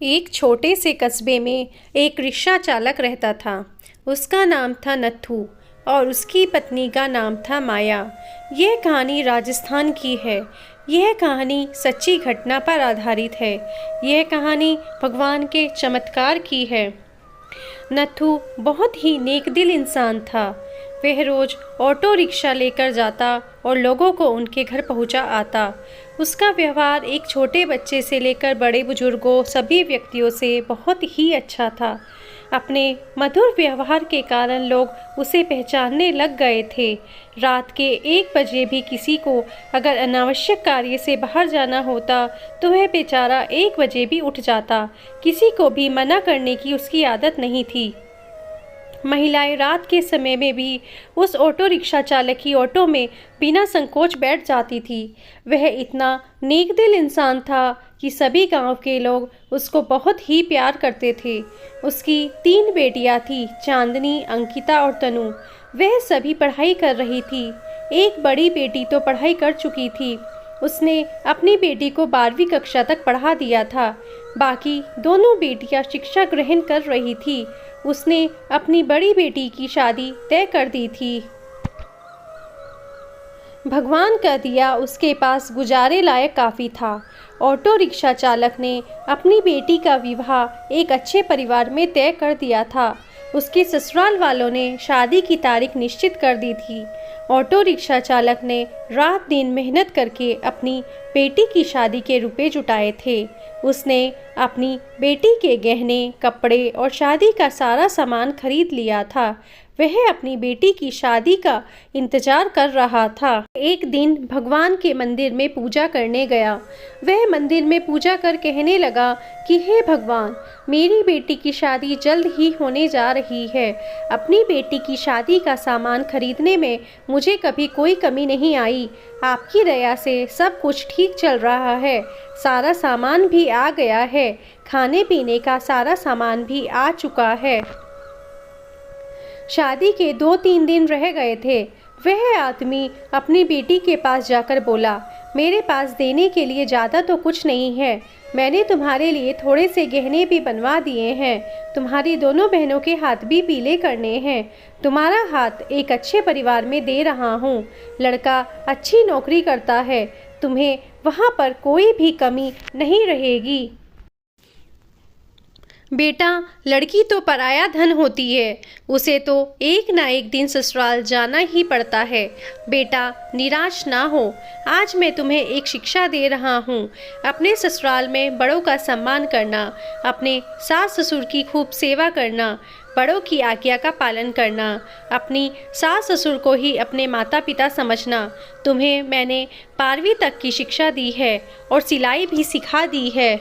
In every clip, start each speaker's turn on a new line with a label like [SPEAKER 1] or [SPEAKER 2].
[SPEAKER 1] एक छोटे से कस्बे में एक रिक्शा चालक रहता था। उसका नाम था नत्थू और उसकी पत्नी का नाम था माया। यह कहानी राजस्थान की है। यह कहानी सच्ची घटना पर आधारित है। यह कहानी भगवान के चमत्कार की है। नत्थू बहुत ही नेकदिल इंसान था। वह रोज ऑटो रिक्शा लेकर जाता और लोगों को उनके घर पहुंचा आता। उसका व्यवहार एक छोटे बच्चे से लेकर बड़े बुजुर्गों सभी व्यक्तियों से बहुत ही अच्छा था। अपने मधुर व्यवहार के कारण लोग उसे पहचानने लग गए थे। रात के 1 बजे भी किसी को अगर अनावश्यक कार्य से बाहर जाना होता तो वह बेचारा 1 बजे भी उठ जाता। किसी को भी मना करने की उसकी आदत नहीं थी। महिलाएं रात के समय में भी उस ऑटो रिक्शा चालक की ऑटो में बिना संकोच बैठ जाती थी। वह इतना नेकदिल इंसान था कि सभी गांव के लोग उसको बहुत ही प्यार करते थे। उसकी 3 बेटियां थी, चांदनी, अंकिता और तनु। वह सभी पढ़ाई कर रही थी। एक बड़ी बेटी तो पढ़ाई कर चुकी थी। उसने अपनी बेटी को 12वीं कक्षा तक पढ़ा दिया था। बाकी दोनों बेटियां शिक्षा ग्रहण कर रही थी। उसने अपनी बड़ी बेटी की शादी तय कर दी थी। भगवान का दिया उसके पास गुजारे लायक काफ़ी था। ऑटो रिक्शा चालक ने अपनी बेटी का विवाह एक अच्छे परिवार में तय कर दिया था। उसके ससुराल वालों ने शादी की तारीख निश्चित कर दी थी। ऑटो रिक्शा चालक ने रात दिन मेहनत करके अपनी बेटी की शादी के रुपए जुटाए थे। उसने अपनी बेटी के गहने, कपड़े और शादी का सारा सामान खरीद लिया था। वह अपनी बेटी की शादी का इंतजार कर रहा था। एक दिन भगवान के मंदिर में पूजा करने गया। वह मंदिर में पूजा कर कहने लगा कि हे भगवान, मेरी बेटी की शादी जल्द ही होने जा रही है। अपनी बेटी की शादी का सामान खरीदने में मुझे कभी कोई कमी नहीं आई। आपकी दया से सब कुछ ठीक चल रहा है। सारा सामान भी आ गया है। खाने पीने का सारा सामान भी आ चुका है। शादी के 2-3 दिन रह गए थे। वह आदमी अपनी बेटी के पास जाकर बोला, मेरे पास देने के लिए ज़्यादा तो कुछ नहीं है। मैंने तुम्हारे लिए थोड़े से गहने भी बनवा दिए हैं। तुम्हारी दोनों बहनों के हाथ भी पीले करने हैं। तुम्हारा हाथ एक अच्छे परिवार में दे रहा हूँ। लड़का अच्छी नौकरी करता है। तुम्हें वहाँ पर कोई भी कमी नहीं रहेगी। बेटा, लड़की तो पराया धन होती है। उसे तो एक ना एक दिन ससुराल जाना ही पड़ता है। बेटा, निराश ना हो। आज मैं तुम्हें एक शिक्षा दे रहा हूँ। अपने ससुराल में बड़ों का सम्मान करना, अपने सास ससुर की खूब सेवा करना, बड़ों की आज्ञा का पालन करना, अपनी सास ससुर को ही अपने माता पिता समझना। तुम्हें मैंने 12वीं तक की शिक्षा दी है और सिलाई भी सिखा दी है।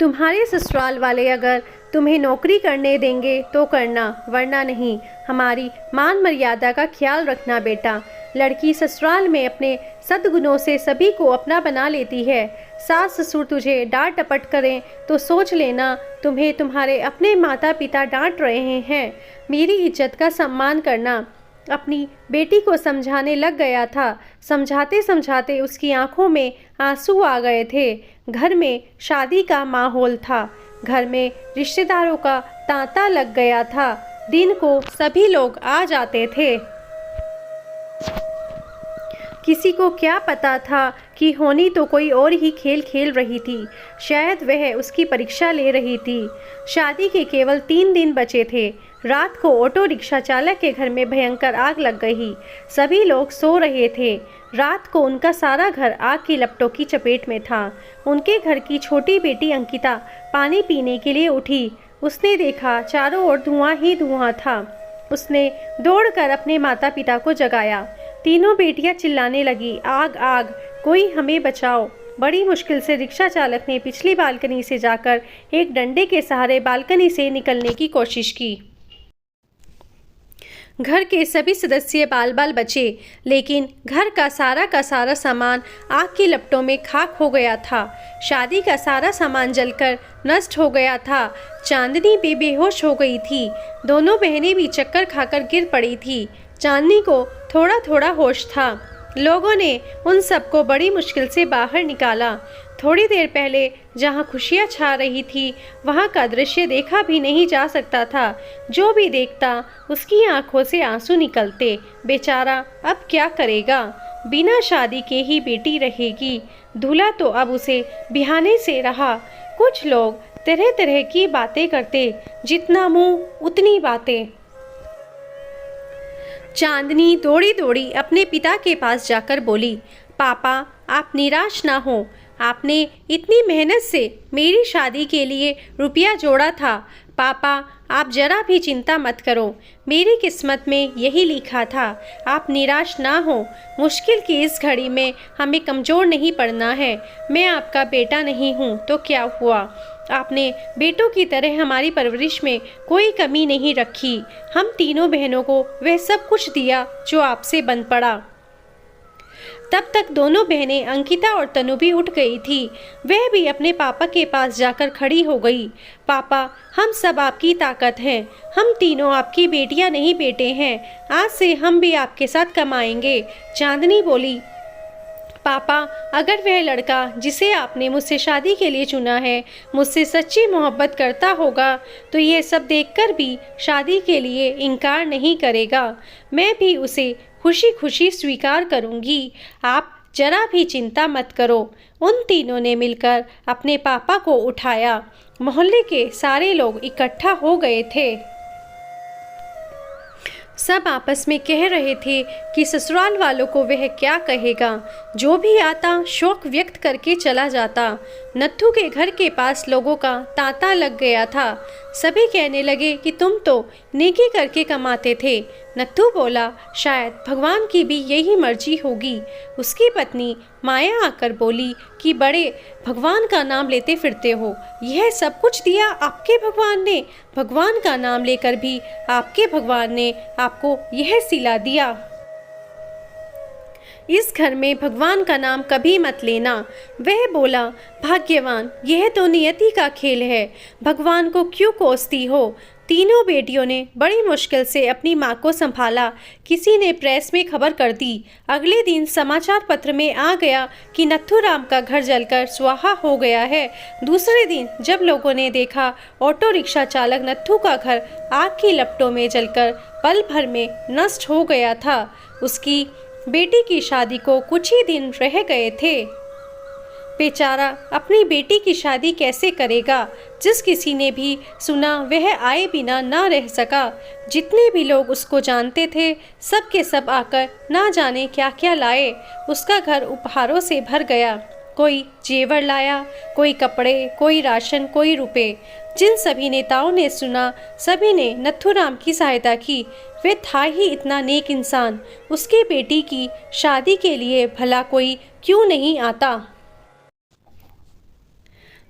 [SPEAKER 1] तुम्हारे ससुराल वाले अगर तुम्हें नौकरी करने देंगे तो करना, वरना नहीं। हमारी मान मर्यादा का ख्याल रखना बेटा। लड़की ससुराल में अपने सद्गुणों से सभी को अपना बना लेती है। सास ससुर तुझे डांट टपट करें तो सोच लेना तुम्हें तुम्हारे अपने माता पिता डांट रहे हैं। मेरी इज्जत का सम्मान करना। अपनी बेटी को समझाने लग गया था। समझाते समझाते उसकी आंखों में आंसू आ गए थे। घर में शादी का माहौल था। घर में रिश्तेदारों का तांता लग गया था। दिन को सभी लोग आ जाते थे। किसी को क्या पता था कि होनी तो कोई और ही खेल खेल रही थी। शायद वह उसकी परीक्षा ले रही थी। शादी के केवल 3 दिन बचे थे। रात को ऑटो रिक्शा चालक के घर में भयंकर आग लग गई। सभी लोग सो रहे थे। रात को उनका सारा घर आग की लपटों की चपेट में था। उनके घर की छोटी बेटी अंकिता पानी पीने के लिए उठी। उसने देखा चारों ओर धुआं ही धुआं था। उसने दौड़कर अपने माता पिता को जगाया। तीनों बेटियां चिल्लाने लगी, आग आग, कोई हमें बचाओ। बड़ी मुश्किल से रिक्शा चालक ने पिछली बालकनी से जाकर एक डंडे के सहारे बालकनी से निकलने की कोशिश की। घर के सभी सदस्य बाल बाल बचे, लेकिन घर का सारा सामान आग की लपटों में खाक हो गया था। शादी का सारा सामान जलकर नष्ट हो गया था। चांदनी भी बेहोश हो गई थी। दोनों बहनें भी चक्कर खाकर गिर पड़ी थी। चांदनी को थोड़ा थोड़ा होश था। लोगों ने उन सबको बड़ी मुश्किल से बाहर निकाला। थोड़ी देर पहले जहाँ खुशियाँ छा रही थी वहाँ का दृश्य देखा भी नहीं जा सकता था। जो भी देखता उसकी आंखों से आंसू निकलते। बेचारा अब क्या करेगा, बिना शादी के ही बेटी रहेगी। दूल्हा तो अब उसे बिहाने से रहा। कुछ लोग तरह तरह की बातें करते, जितना मुंह उतनी बातें। चांदनी दौड़ी दौड़ी अपने पिता के पास जाकर बोली, पापा आप निराश ना हो, आपने इतनी मेहनत से मेरी शादी के लिए रुपया जोड़ा था। पापा आप जरा भी चिंता मत करो, मेरी किस्मत में यही लिखा था। आप निराश ना हो, मुश्किल की इस घड़ी में हमें कमज़ोर नहीं पड़ना है। मैं आपका बेटा नहीं हूँ तो क्या हुआ, आपने बेटों की तरह हमारी परवरिश में कोई कमी नहीं रखी। हम तीनों बहनों को वह सब कुछ दिया जो आपसे बन पड़ा। तब तक दोनों बहनें अंकिता और तनु भी उठ गई थी। वह भी अपने पापा के पास जाकर खड़ी हो गई। पापा हम सब आपकी ताकत हैं, हम तीनों आपकी बेटियां नहीं बेटे हैं। आज से हम भी आपके साथ कमाएंगे। चांदनी बोली, पापा अगर वह लड़का जिसे आपने मुझसे शादी के लिए चुना है मुझसे सच्ची मोहब्बत करता होगा तो ये सब देखकर भी शादी के लिए इनकार नहीं करेगा। मैं भी उसे खुशी खुशी स्वीकार करूंगी। आप जरा भी चिंता मत करो। उन तीनों ने मिलकर अपने पापा को उठाया। मोहल्ले के सारे लोग इकट्ठा हो गए थे। सब आपस में कह रहे थे कि ससुराल वालों को वह क्या कहेगा। जो भी आता शौक व्यक्त करके चला जाता। नत्थू के घर के पास लोगों का तांता लग गया था। सभी कहने लगे कि तुम तो नेकी करके कमाते थे। नत्थू बोला, शायद भगवान की भी यही मर्जी होगी। उसकी पत्नी माया आकर बोली कि बड़े भगवान का नाम लेते फिरते हो, यह सब कुछ दिया आपके भगवान ने। भगवान का नाम लेकर भी आपके भगवान ने आपको यह सिला दिया। इस घर में भगवान का नाम कभी मत लेना। वह बोला, भाग्यवान, यह तो नियति का खेल है, भगवान को क्यों कोसती हो। तीनों बेटियों ने बड़ी मुश्किल से अपनी माँ को संभाला। किसी ने प्रेस में खबर कर दी। अगले दिन समाचार पत्र में आ गया कि नथुराम का घर जलकर स्वाहा हो गया है। दूसरे दिन जब लोगों ने देखा ऑटो रिक्शा चालक नत्थू का घर आग की लपटों में जलकर पल भर में नष्ट हो गया था। उसकी बेटी की शादी को कुछ ही दिन रह गए थे। बेचारा अपनी बेटी की शादी कैसे करेगा। जिस किसी ने भी सुना वह आए बिना ना रह सका। जितने भी लोग उसको जानते थे सब के सब आकर ना जाने क्या क्या लाए। उसका घर उपहारों से भर गया। कोई जेवर लाया, कोई कपड़े, कोई राशन, कोई रुपए। जिन सभी नेताओं ने सुना सभी ने नथुराम की सहायता की। वे था ही इतना नेक इंसान, उसकी बेटी की शादी के लिए भला कोई क्यों नहीं आता।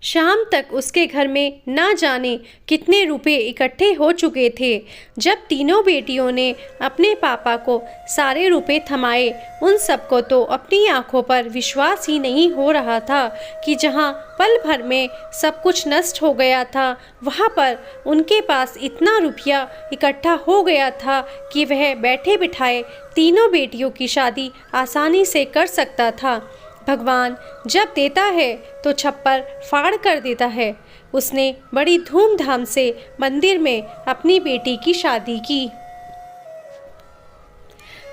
[SPEAKER 1] शाम तक उसके घर में ना जाने कितने रुपए इकट्ठे हो चुके थे। जब तीनों बेटियों ने अपने पापा को सारे रुपए थमाए, उन सबको तो अपनी आंखों पर विश्वास ही नहीं हो रहा था कि जहां पल भर में सब कुछ नष्ट हो गया था, वहां पर उनके पास इतना रुपया इकट्ठा हो गया था कि वह बैठे बिठाए तीनों बेटियों की शादी आसानी से कर सकता था। भगवान जब देता है तो छप्पर फाड़ कर देता है। उसने बड़ी धूमधाम से मंदिर में अपनी बेटी की शादी की।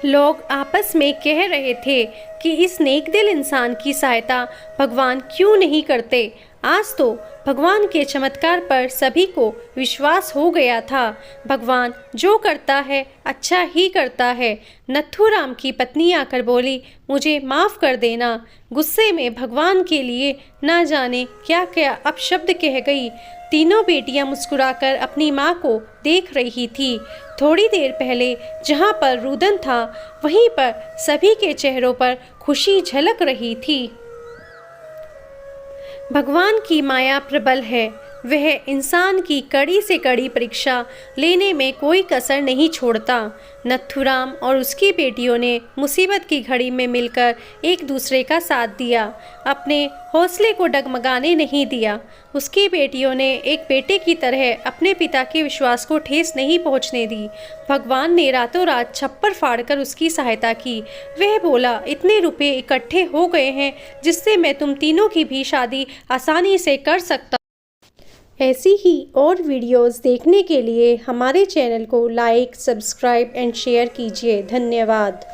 [SPEAKER 1] लोग आपस में कह रहे थे कि इस नेक दिल इंसान की सहायता भगवान क्यों नहीं करते। आज तो भगवान के चमत्कार पर सभी को विश्वास हो गया था। भगवान जो करता है अच्छा ही करता है। नथुराम की पत्नी आकर बोली, मुझे माफ़ कर देना। गुस्से में भगवान के लिए ना जाने क्या क्या अपशब्द कह गई। तीनों बेटियां मुस्कुराकर अपनी माँ को देख रही थी। थोड़ी देर पहले जहाँ पर रुदन था वहीं पर सभी के चेहरों पर खुशी झलक रही थी। भगवान की माया प्रबल है। वह इंसान की कड़ी से कड़ी परीक्षा लेने में कोई कसर नहीं छोड़ता। नथुराम और उसकी बेटियों ने मुसीबत की घड़ी में मिलकर एक दूसरे का साथ दिया, अपने हौसले को डगमगाने नहीं दिया। उसकी बेटियों ने एक बेटे की तरह अपने पिता के विश्वास को ठेस नहीं पहुंचने दी। भगवान ने रातों रात छप्पर फाड़कर उसकी सहायता की। वह बोला, इतने रुपए इकट्ठे हो गए हैं जिससे मैं तुम तीनों की भी शादी आसानी से कर सकता। ऐसी ही और वीडियोस देखने के लिए हमारे चैनल को लाइक, सब्सक्राइब एंड शेयर कीजिए। धन्यवाद।